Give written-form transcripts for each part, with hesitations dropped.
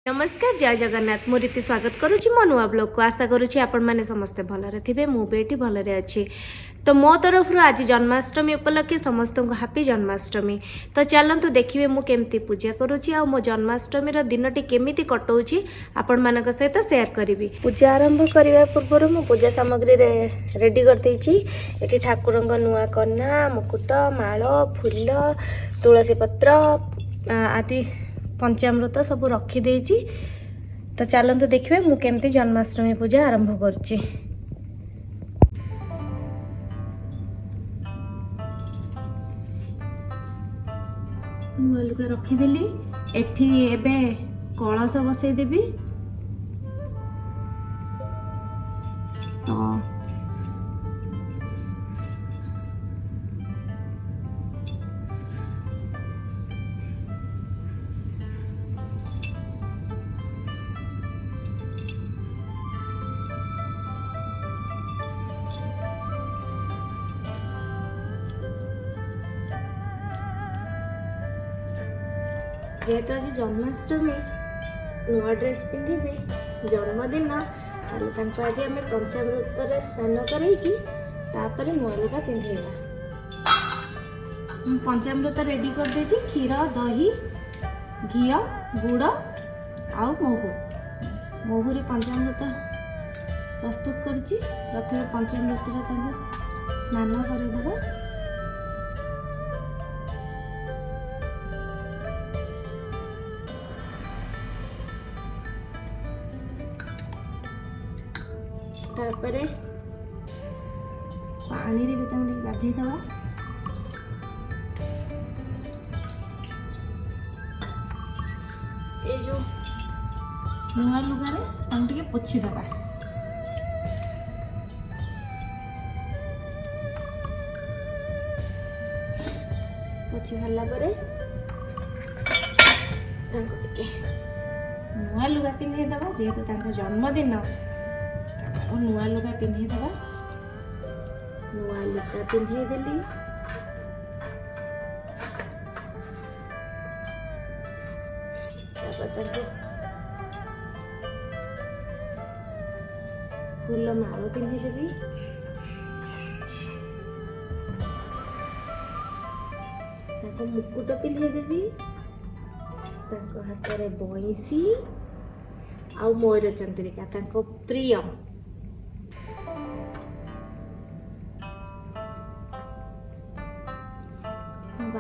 नमस्कार जय जगन्नाथ मु रीति स्वागत करुच्ची मो नुआ ब्लॉग को आशा करुच्ची आपण मैंने समस्ते भलरे थे मुझे भलरे अच्छी। तो मो तरफ आज जन्माष्टमी उपलक्षे समस्त को हापी जन्माष्टमी। तो चलतु देखिए मु केमती पूजा करुच्ची आ मो जन्माष्टमी दिनटी केमिति कटाऊँगी आपण मान सहित शेयर करी। पूजा आरंभ करने पूर्व मु पूजा सामग्री रेडी कर देती। ठाकुर नुआ कन्या मुकुट माल फूल तुलसी पत्र आदि पंचामृत सब रखीदे। तो चलतु देखिए मु केमती जन्माष्टमी पूजा आरंभ करची। नुआ लुगा रखीदेली एठी एबे कलश बसईदेवी। तो जेहेतु आज जन्माष्टमी नुआ ड्रेस पिंधे जन्मदिन आज आम पंचामृत स्नान कर नुआ लुगा पिंधेगा। पंचामृत रेडी कर देछि क्षीर दही घी गुड़ आ महू पंचामृत प्रस्तुत करिछि। प्रथम पंचामृत स्नान करदेबा। तापरे पानी रे भी गाधे दवा। ये जो नुआ लुगारे टे पोछि दवा। पोछि सारा पर नुआ लुगा पिंधे दवा। जेहेतु जन्मदिन नुआ लुगा पिंधे दवा। नुआ लुगा पिंधे देली। फूल माल पिंधे देवी। मुकुट पिंधे देवी। हाथ में बंसी आ मयूर चंद्रिका प्रिय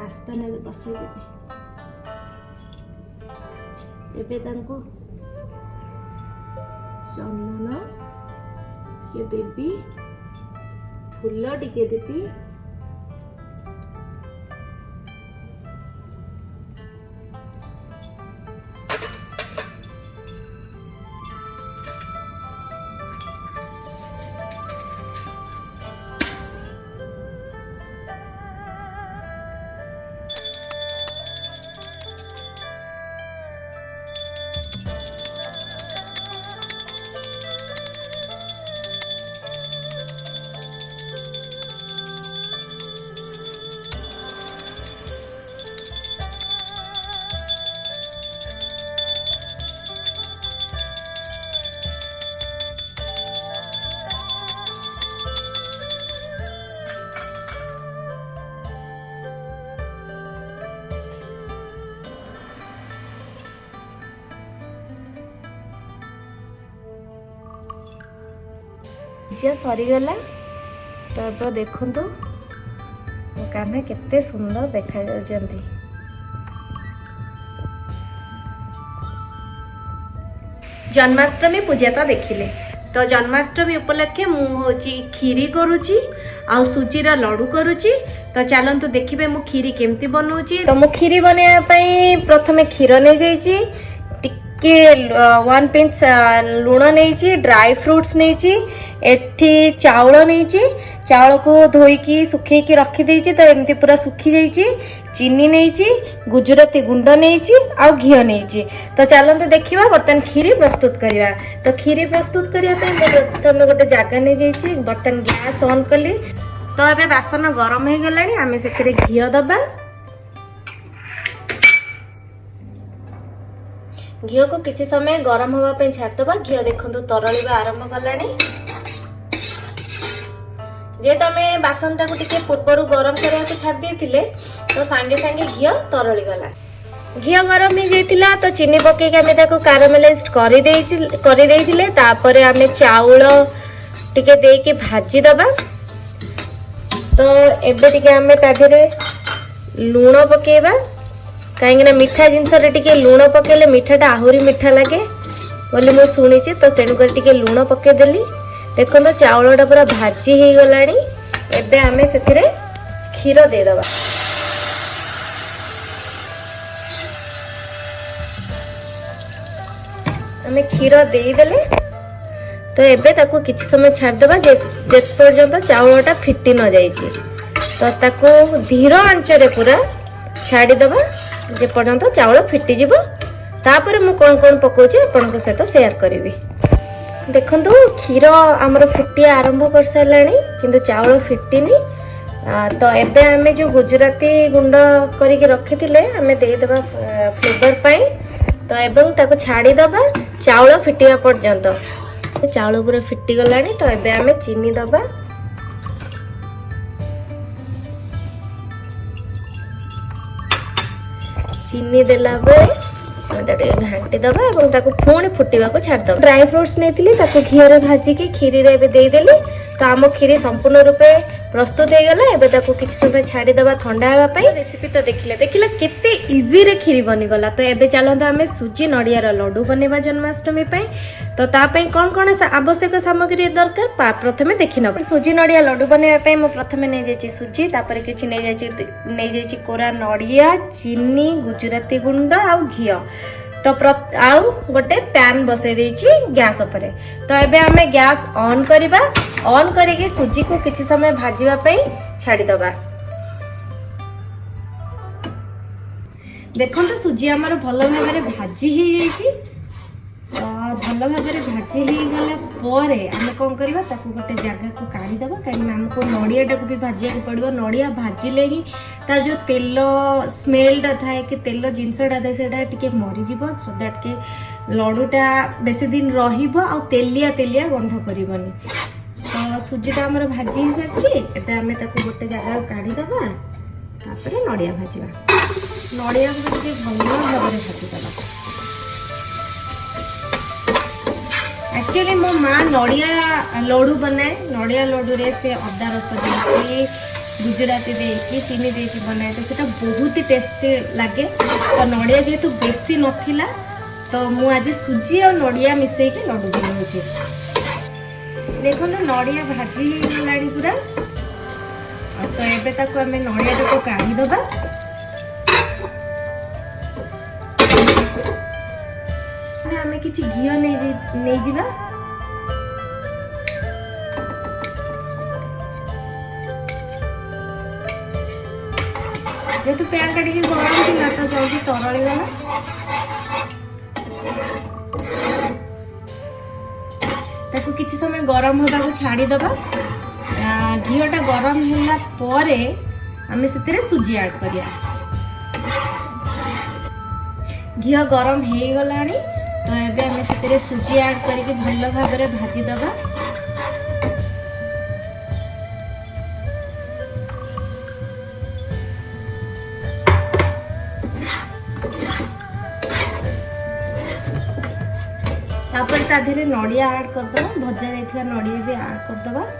आस्थान में बसई देवी। एवं चंदन टे देवी फूल टे देवी। पूजा सरीगला। तापर देखंतु मो कान्हा केते सुंदर देखा जाउछंती। जन्माष्टमी पूजा तो देखिले। तो जन्माष्टमी उपलक्षे मु होची खीरी करूची आ सुजी रा लड्डू करूची। तो चलंतु देखिबे मु खीरी केमती बनौची। तो मु खीरी बनाया पई प्रथमे खीर नै जाईची, टिके 1 पिंच लूण नैची, ड्राई फ्रूट्स नैची, एठी चाउल नैची। चाउल को धोईकी सुखेकी रखी देइची। तो एमती पूरा सुखी जाइची। चीनी नैची, गुजराती गुंड नैची आ घी नैची। तो चलंतु देखिबा बर्तन खीरी प्रस्तुत करिवा। तो खीरी प्रस्तुत करिया पे प्रथम गोटे जगह नै जाइची। बर्तन गैस ऑन कली। तो एबे बासन गरम हे गलानी। आमे सेतिरे घी दबा। घी को किसी समय गरम हवा पे छाड़दबा। घी देखंतु तरलिबा आरंभ कलानी। जे तमे बासन टाको टिके पूर्वरु गरम करिया को छाड़ देथिले तो सांगे सांगे घी तरली गला। घी गरम हो जाइतिला तो चीनी पके के हमें ताको कैरामेलाइज करि देइथिले। तापरे हमें चाउल टिके दे के भाजी दबा। तो एबे टिके हमें ता देरे लूण पकेबा कहीं ना मीठा जिनस टिके लूण पकेले मीठाटा आहुरी मीठा लगे बोली मु शुणी। तो तेणुक टिके लूण पकेदेली। देखो तो चाउलटा पूरा भाजी हो गलानी। एबे आमे सेथिरे क्षीर दे दबा। आमे क्षीर दे देले तो एबे ताको किछि समय छाड़ देबा जे पर्यंत चाउलटा फिटी न जाईची। तो ताको धीर आंच रे पूरा छाड़ी दबा जे पर्यंत चाउल फिटी जिवो। तापर मु कोन कोन पकोचे आपनको सहित शेयर करिवि। देखंतु क्षीर आमर फुटी आरंभ कर सारानी किंतु चाउल फिटिनी। तो एबे आमे जो गुजराती गुंड करिके रखिथिले आमे दे देबा फ्लेवर पाई। तो एबं ताको छाड़ी दबा चाउल फिटिया पर्यंत। चाउल पूरा फिटी गलानी। तो एबे आमे चीनी दबा। चीनी देला बेले घाटी दबा और ताको पुणी फुटिबा को छाड़ दबा। ड्राई फ्रूट्स नेतिली ताको घी रे भाजी के खीरी रे दे देली। तो आम खीरी संपूर्ण रूपे प्रस्तुत हो गला। एबे ताको किछि समय छाड़ी दबा ठंडा हेबा पई। रेसिपी तो देखिले केते इजी रे खीरी बनी गला। तो एबे चलंतो हमें सुजी नडिया रो लड्डू बनेबा जन्माष्टमी पई। तो ता पई कोन कोन आवश्यक सामग्री दरकार प्रथमे देखि नब। सुजी नडिया लड्डू बनेबा पई म प्रथमे नै जायछि सुजी। तापर किछि नै जायछि कोरा नडिया चीनी गुजराती गुंड आ घी। तो आउ गोटे पैन बसई देछि गैस उपरे। तो एबे हमें गैस ऑन करिबा। ऑन करिके सुजी को किछि समय भाजीबा पई छाड़ी दबा। देखो तो सुजी हमर भलो भाबरे भाजी हे जायछि। तो भलो भाबरे भाजी हे गला परे हमें कोन करबा ताको गोटे जगह को काढी दबा। काहे हमको नडिया टाको भी भाजिया को पड़बो। नडिया भाजिले ही ता जो तेल स्मेलटा थाए कि तेल जिनसटा थाए सेटा टिके मरि जिवो। सो दैट के लड्डूटा बेसी दिन रहिबो आ तेलिया तेलिया गंध करबनी। तो सुजीटा हमर भाजी ही सरछि। एबे हमें ताको गोटे जगह को काढी दबा। तापर नडिया भाजिबा। नडिया को टिके भलो भाबरे भाजी दबा। एक्चुअली मो माँ नडिया लड्डू बनाए। नडिया लड्डू रे से अदा रस देके गुजराती देके चीनी देके बनाए। तो सेटा बहुत ही टेस्टी लगे। तो नडिया जेहेतु बेसी नथिला तो मु आज सुजी और नडिया मिसई के लड्डू बनाउछि। देखो ना नडिया भाजी लानी पूरा। तो एबे ताको हमें नडिया को काढी दबा। हमें किछि घी नै जिबा। जेतु पैन काटी के गरम थिला तो जल्दी तरली गला। ताको किछि समय गरम होबा को छाड़ी दबा। घीटा गरम होला परे हमें सेतिरे सुजी ऐड करिया। घी गरम हे गलानी। तो एबे हमें सेतिरे सुजी ऐड करके भलो भाबरे भाजी दबा। तापर ता धीरे नडिया ऐड कर दबा। भजा जाइथिबा नडिया भी ऐड कर दबा।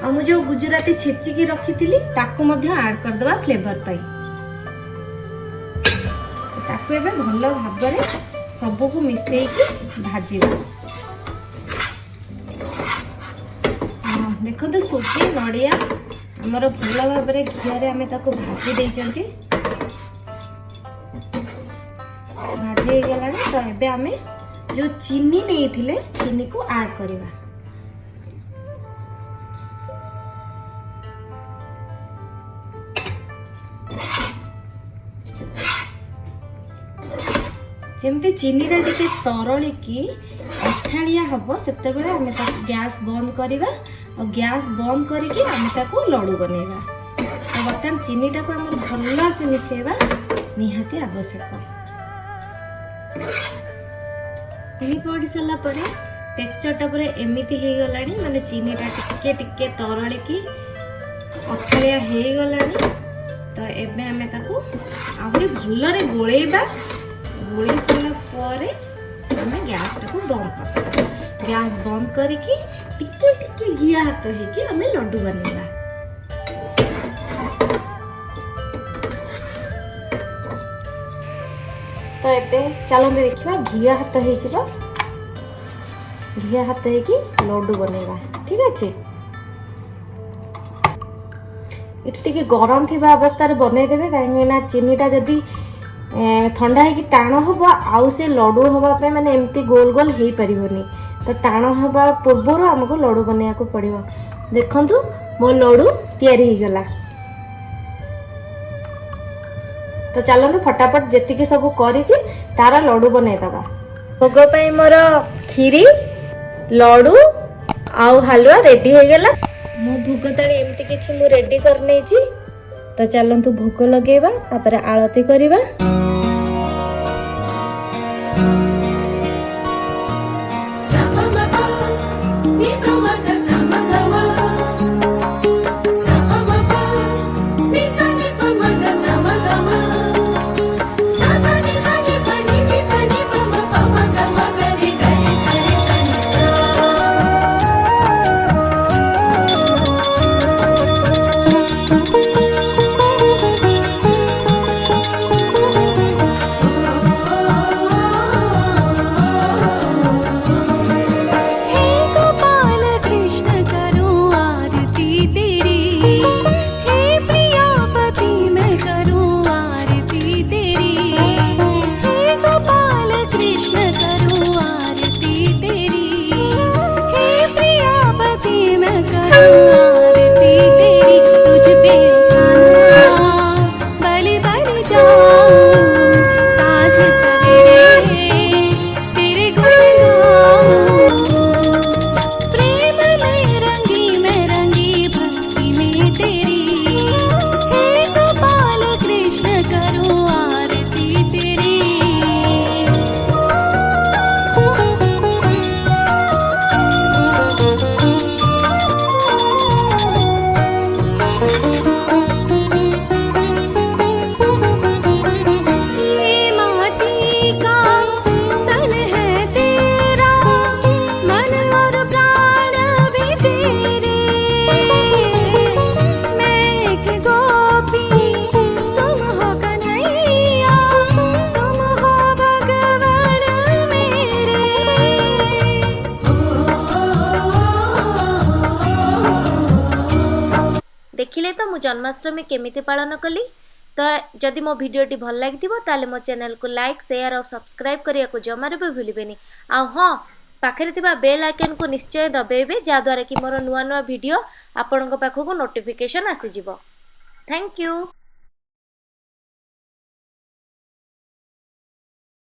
हम जो गुजराती छेची की रखी थी ताको मध्य ऐड कर दबा फ्लेवर पाई। ताको एबे भलो भाबरे सबको को मिसई की भाजी दो। देखो तो सुजी नडिया हमर भलो भाबरे घी रे हमें ताको भाजी देई चंती। भाजी गला। तो एबे हमें जो चीनी नहीं थिले चीनी को ऐड करिबा। जमती चीनी रे टिके तरली की अठालिया हबो सेते बेले हमें गैस बंद करिबा। और गैस बंद करके आम ताको लड्डू बनैबा। तो बर्तमान चीनीटा को आम भल से मिसेबा निहाती आवश्यक। चीनी पड़ी सारा पर टेक्सचरटा पूरा एमती हो गलानी माने चीनीटा टिके टिके तरल की अठालिया हो गलानी। तो एबे आमे ताको आहुरी भलरे गोळेबा। गोळी सारा पर आमे गैस टाको बंद कर। गैस बंद करके टिके टिके घिया हाथ होके आमे लड्डू बनैबा। तो एबे चलो देखिबा घिया हाथ हो घिया हाथ होके लड्डू बनैबा। ठीक अच्छे ये गरम थी अवस्था बनईदे कहीं चीनीटा जदि ठंडा है टाण हम आउ से लड्डू हाँपाई माने एमती गोल गोल हो पारनी। तो टाण हवा पूर्वर आमको लड्डू बनया को पड़ो। देखंतु मो लड्डू तैयारी हो गला। तो चलते फटाफट जी सब कर तार लड्डू बनईदबा। भोग पाई मोर खीरी लड्डू आउ हलवा रेडी हो गला। मो भोग ताली एमती किछि मु रेडी कर नै छी। तो चलंतु भोग लगेबा तापर आरती करिबा। देखिले तो मु जन्माष्टमी केमिति पालन कली। तो जदि मो वीडियोटी भल लगी ताले मो चैनल को लाइक शेयर और सब्सक्राइब करिया को जमारे भी भूलिबेनी। आ हाँ पाखरे थिबा बेल आइकन को निश्चय दबेबे जाद्वारा कि मोर नुआ नुआ वीडियो आपणक पाखक नोटिफिकेशन आसी जिवो। Thank you.